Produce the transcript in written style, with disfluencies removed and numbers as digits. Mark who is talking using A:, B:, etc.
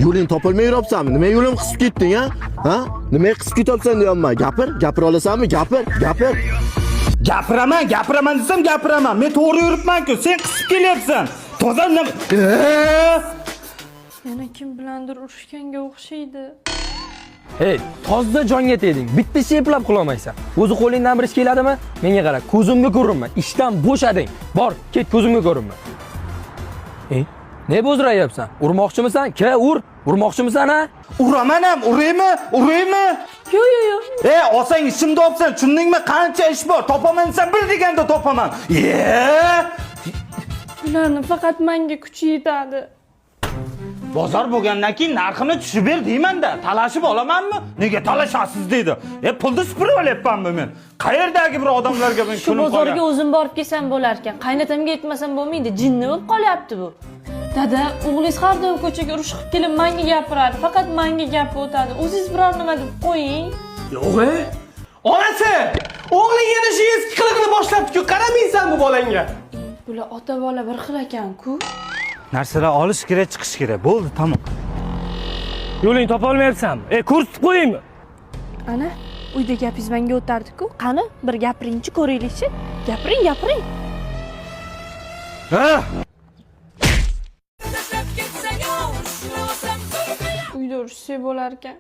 A: Yo'ling topolmay yuribsanmi? Nima yo'lim qisib ketding, ha? Nima qisib ketyapsan deyapman. Gapira olasanmi? Gapir.
B: Gapiraman desam gapiraman. Men to'g'ri yuribman-ku, sen qisib kelyapsan. Toza nima?
C: Yana kim bilandir urushganga o'xshaydi.
D: Hey, tozda jonga tegding. Bitta ish eplab qilolmaysan. O'zi qo'lingdan bir ish keladimi? Menga qara, ko'zimga ko'rinma. Ishdan bo'shading. Bor, ket ko'zimga ko'rinma. Ne bo'zrayapsan? Urmoqchimisan? Urmoqchimisan ha?
B: Uraman ham, uraymi?
C: Yo'q.
B: Olsang ishimda olibsan, tushundingmi? Qancha ish bor? Topaman desam bir deganda topaman.
C: Ularni faqat menga kuchi yetadi.
B: Bozor bo'lgandan keyin narxini tushib ber deyman-da. Talashib olamanmi? Nega talashasiz deydi. Pulni supurib olyapmanmi men? Qayerdagi bir odamlarga men
C: Shu
B: kunim qolgan.
C: bozorga o'zim borib kelsam bo'lar ekan. Qaynatamga yetmasam bo'lmaydi. Jinni bo'lib qolyapti bu. Dada, o'g'lingiz har doim ko'chaga urush qilib kelib menga gapiradi. Faqat menga gap o'tadi. O'zingiz biror nima deb qo'ying.
D: Yo'q. Onasi, o'g'ling yana shu eski qiliqni boshlabdi-ku. Qaramaysanmi bolangga?
C: Bular ota bola bir xil ekan-ku.
B: Narsalar olish kerak, chiqish kerak. Bo'ldi, tamom.
D: Yo'ling topolmayapsanmi? Ko'rsatib qo'yingmi?
C: Ana, uyda gapingiz menga o'tardi-ku. Qani, bir gapiringchi, ko'raylikchi. Gapiring. Uyda urushsa bo'lar ekan.